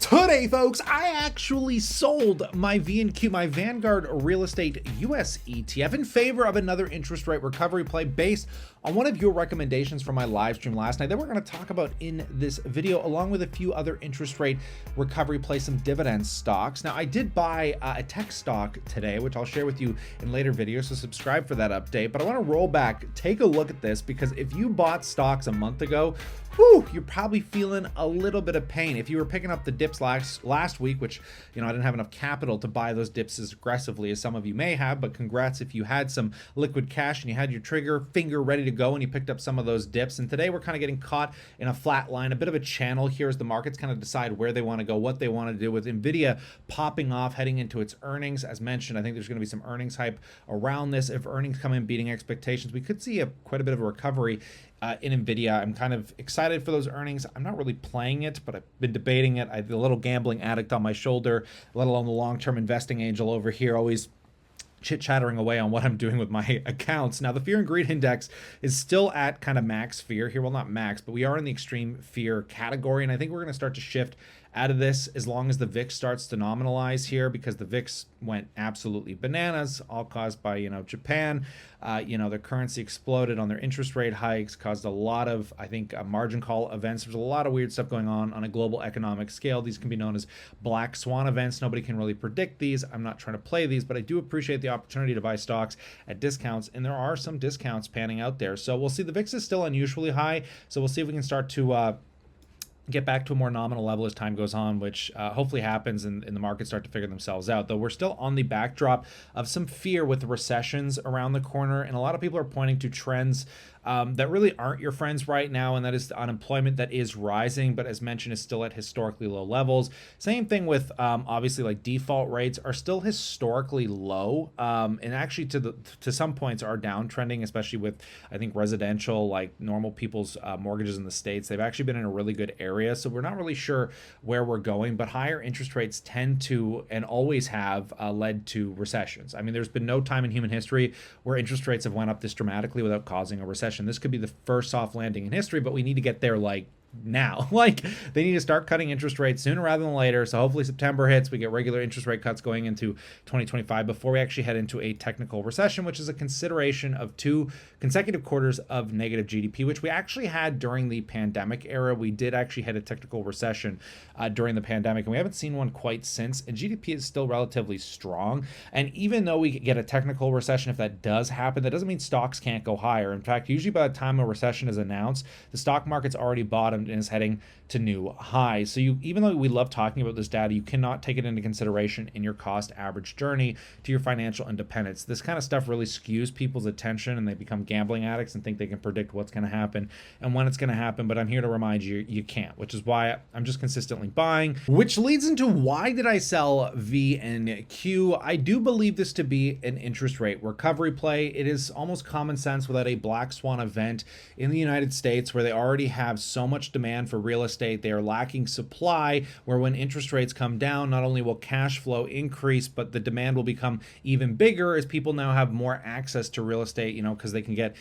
Today, folks, I actually sold my V&Q, my Vanguard Real Estate US ETF, in favor of another interest rate recovery play based on one of your recommendations from my live stream last night that we're going to talk about in this video, along with a few other interest rate recovery plays, some dividend stocks. Now, I did buy a tech stock today, which I'll share with you in later videos, so subscribe for that update. But I want to roll back, take a look at this, because if you bought stocks a month ago, you're probably feeling a little bit of pain. If you were picking up the dips last week, which, I didn't have enough capital to buy those dips as aggressively as some of you may have, but congrats if you had some liquid cash and you had your trigger finger ready to go and you picked up some of those dips. And today we're kind of getting caught in a flat line, a bit of a channel here as the markets kind of decide where they want to go, what they want to do, with Nvidia popping off, heading into its earnings. As mentioned, I think there's going to be some earnings hype around this. If earnings come in beating expectations, we could see quite a bit of a recovery in Nvidia. I'm kind of excited for those earnings. I'm not really playing it, but I've been debating it. I have a little gambling addict on my shoulder, let alone the long-term investing angel over here, always chit-chattering away on what I'm doing with my accounts. Now, the fear and greed index is still at kind of max fear here. Well, not max, but we are in the extreme fear category, and I think we're going to start to shift out of this as long as the VIX starts to nominalize here, because the VIX went absolutely bananas, all caused by, Japan. Their currency exploded on their interest rate hikes, caused a lot of, I think, margin call events. There's a lot of weird stuff going on a global economic scale. These can be known as black swan events. Nobody can really predict these. I'm not trying to play these, but I do appreciate the opportunity to buy stocks at discounts, and there are some discounts panning out there. So we'll see. The VIX is still unusually high, so we'll see if we can start to get back to a more nominal level as time goes on, which hopefully happens and the markets start to figure themselves out. Though we're still on the backdrop of some fear with the recessions around the corner, and a lot of people are pointing to trends that really aren't your friends right now, and that is the unemployment that is rising, but as mentioned, is still at historically low levels. Same thing with obviously, like, default rates are still historically low, and actually to some points are downtrending, especially with, I think, residential, like normal people's mortgages in the States. They've actually been in a really good area, so we're not really sure where we're going, but higher interest rates tend to and always have led to recessions. I mean, there's been no time in human history where interest rates have went up this dramatically without causing a recession. This could be the first soft landing in history, but we need to get there now. They need to start cutting interest rates sooner rather than later. So hopefully September hits, we get regular interest rate cuts going into 2025 before we actually head into a technical recession, which is a consideration of 2 consecutive quarters of negative GDP, which we actually had during the pandemic era. We did actually hit a technical recession during the pandemic, and we haven't seen one quite since. And GDP is still relatively strong. And even though we get a technical recession, if that does happen, that doesn't mean stocks can't go higher. In fact, usually by the time a recession is announced, the stock market's already bottomed and is heading to new highs. So even though we love talking about this data, you cannot take it into consideration in your cost average journey to your financial independence. This kind of stuff really skews people's attention, and they become gambling addicts and think they can predict what's going to happen and when it's going to happen. But I'm here to remind you, you can't, which is why I'm just consistently buying, which leads into why did I sell V and Q? I do believe this to be an interest rate recovery play. It is almost common sense without a black swan event in the United States, where they already have so much demand for real estate. They are lacking supply, where when interest rates come down, not only will cash flow increase, but the demand will become even bigger as people now have more access to real estate, because they can get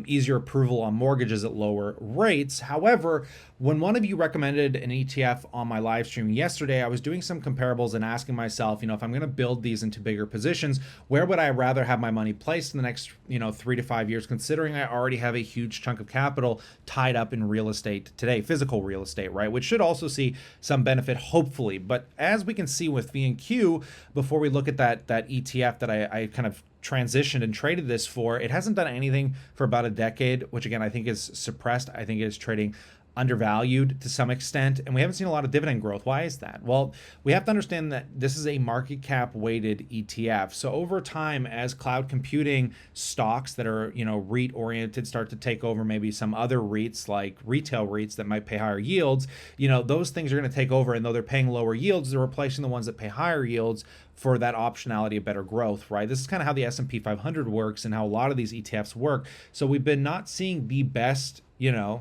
easier approval on mortgages at lower rates. However, when one of you recommended an ETF on my live stream yesterday, I was doing some comparables and asking myself, if I'm going to build these into bigger positions, where would I rather have my money placed in the next, 3 to 5 years, considering I already have a huge chunk of capital tied up in real estate today, physical real estate, right? Which should also see some benefit, hopefully. But as we can see with V&Q, before we look at that ETF that I kind of transitioned and traded this for, it hasn't done anything for about a decade, which again, I think is suppressed. I think it is trading undervalued to some extent, and we haven't seen a lot of dividend growth. Why is that? Well, we have to understand that this is a market cap weighted ETF. So over time, as cloud computing stocks that are, REIT oriented start to take over maybe some other REITs, like retail REITs that might pay higher yields, those things are going to take over, and though they're paying lower yields, they're replacing the ones that pay higher yields for that optionality of better growth, right? This is kind of how the S&P 500 works and how a lot of these ETFs work. So we've been not seeing the best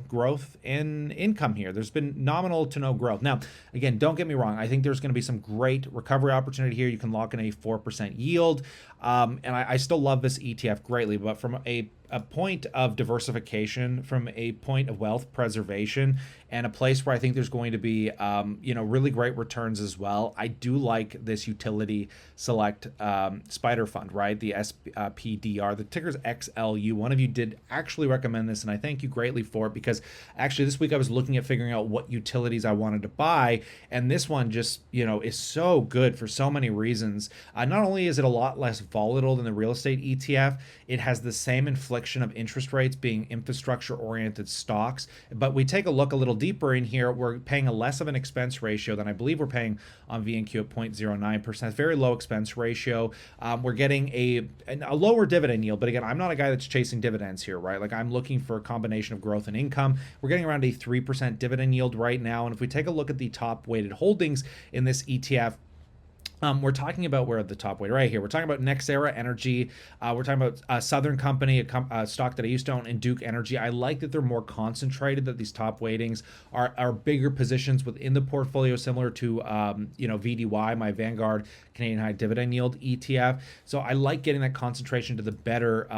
growth in income here. There's been nominal to no growth. Now, again, don't get me wrong. I think there's going to be some great recovery opportunity here. You can lock in a 4% yield. And I still love this ETF greatly, but from a a point of diversification, from a point of wealth preservation, and a place where I think there's going to be, really great returns as well. I do like this utility select spider fund, right? The SPDR, the ticker's XLU. One of you did actually recommend this, and I thank you greatly for it, because actually this week I was looking at figuring out what utilities I wanted to buy, and this one just, is so good for so many reasons. Not only is it a lot less volatile than the real estate ETF, it has the same infliction of interest rates, being infrastructure oriented stocks. But we take a look a little deeper in here, we're paying a less of an expense ratio than I believe we're paying on VNQ at 0.09%. Very low expense ratio. We're getting a lower dividend yield, but again, I'm not a guy that's chasing dividends here, right? Like, I'm looking for a combination of growth and income. We're getting around a 3% dividend yield right now. And if we take a look at the top weighted holdings in this ETF, we're talking about, where the top weight right here. We're talking about Nexera Energy. We're talking about Southern Company, a stock that I used to own, and Duke Energy. I like that they're more concentrated, that these top weightings are bigger positions within the portfolio, similar to VDY, my Vanguard Canadian High Dividend Yield ETF. So I like getting that concentration to the better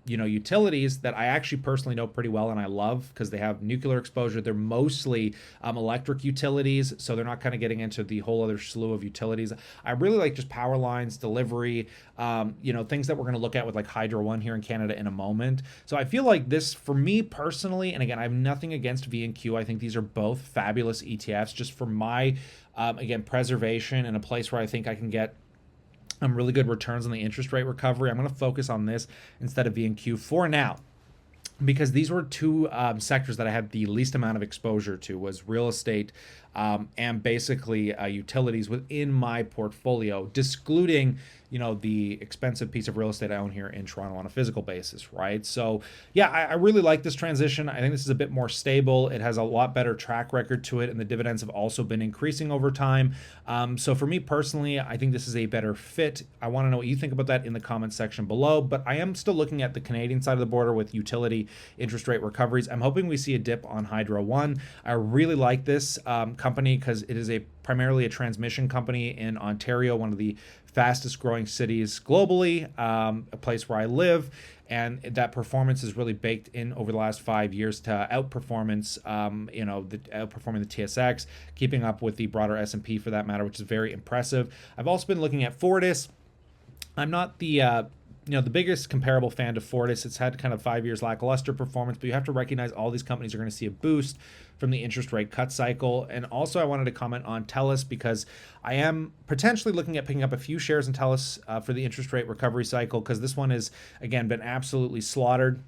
utilities that I actually personally know pretty well and I love, because they have nuclear exposure. They're mostly electric utilities, so they're not kind of getting into the whole other slew of utilities. I really like just power lines, delivery, things that we're going to look at with like Hydro One here in Canada in a moment. So I feel like this, for me personally, and again, I have nothing against V&Q. I think these are both fabulous ETFs, just for my, preservation, and a place where I think I can get really good returns on the interest rate recovery. I'm going to focus on this instead of V&Q for now, because these were two sectors that I had the least amount of exposure to, was real estate and basically utilities within my portfolio, excluding the expensive piece of real estate I own here in Toronto on a physical basis, right? So yeah, I really like this transition. I think this is a bit more stable. It has a lot better track record to it, and the dividends have also been increasing over time. So for me personally, I think this is a better fit. I want to know what you think about that in the comments section below, but I am still looking at the Canadian side of the border with utility interest rate recoveries. I'm hoping we see a dip on Hydro One. I really like this company because it is primarily a transmission company in Ontario, one of the fastest growing cities globally, a place where I live, and that performance is really baked in over the last 5 years to outperformance, outperforming the TSX, keeping up with the broader S&P for that matter, which is very impressive. I've also been looking at Fortis. I'm not the biggest comparable fan to Fortis. It's had kind of 5 years lackluster performance, but you have to recognize all these companies are going to see a boost from the interest rate cut cycle. And also I wanted to comment on TELUS, because I am potentially looking at picking up a few shares in TELUS for the interest rate recovery cycle, because this one has, again, been absolutely slaughtered,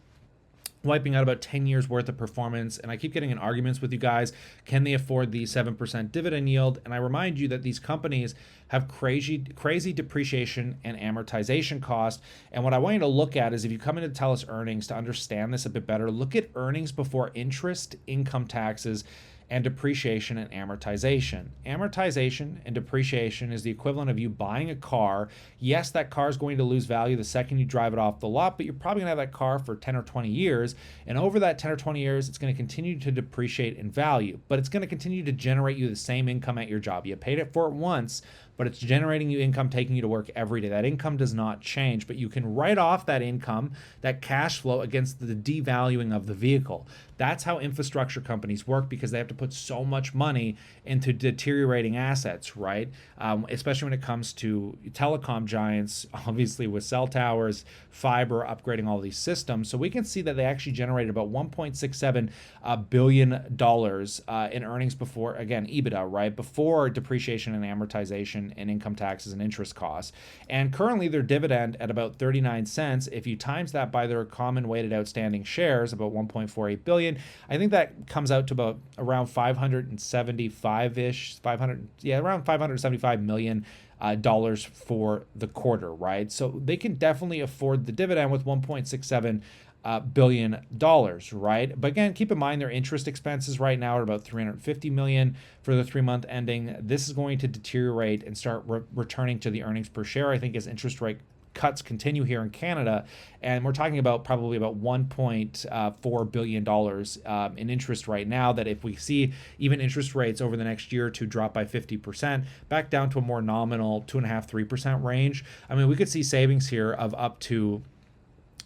wiping out about 10 years worth of performance. And I keep getting in arguments with you guys, can they afford the 7% dividend yield? And I remind you that these companies have crazy depreciation and amortization cost. And what I want you to look at is, if you come into TELUS earnings to understand this a bit better, look at earnings before interest, income taxes, and depreciation and amortization. Amortization and depreciation is the equivalent of you buying a car. Yes, that car is going to lose value the second you drive it off the lot, but you're probably gonna have that car for 10 or 20 years. And over that 10 or 20 years, it's gonna continue to depreciate in value, but it's gonna continue to generate you the same income at your job. You paid it for it once, but it's generating you income, taking you to work every day. That income does not change, but you can write off that income, that cash flow, against the devaluing of the vehicle. That's how infrastructure companies work, because they have to put so much money into deteriorating assets, right? Especially when it comes to telecom giants, obviously with cell towers, fiber, upgrading all these systems. So we can see that they actually generated about $1.67 billion in earnings before, again, EBITDA, right? Before depreciation and amortization and income taxes and interest costs. And currently their dividend at about 39 cents, if you times that by their common weighted outstanding shares, about 1.48 billion, I think that comes out to about around 575-ish, around 575 million dollars for the quarter, right? So they can definitely afford the dividend with $1.67 billion, right? But again, keep in mind their interest expenses right now are about 350 million for the 3-month ending. This is going to deteriorate and start returning to the earnings per share, I think, as interest rate cuts continue here in Canada, and we're talking about probably about $1.4 billion in interest right now, that if we see even interest rates over the next year or two drop by 50%, back down to a more nominal 2.5-3% range, I mean, we could see savings here of up to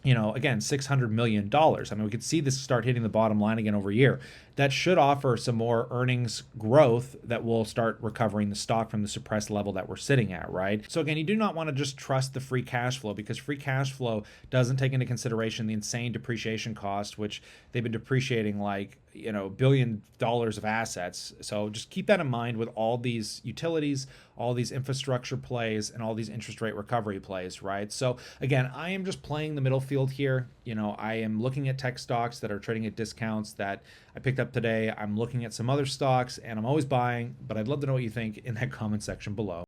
again, $600 million. I mean, we could see this start hitting the bottom line again over a year. That should offer some more earnings growth that will start recovering the stock from the suppressed level that we're sitting at, right? So again, you do not want to just trust the free cash flow, because free cash flow doesn't take into consideration the insane depreciation cost, which they've been depreciating like, $1 billion of assets. So just keep that in mind with all these utilities, all these infrastructure plays, and all these interest rate recovery plays, right? So again, I am just playing the middle field here. I am looking at tech stocks that are trading at discounts that I picked up today. I'm looking at some other stocks, and I'm always buying, but I'd love to know what you think in that comment section below.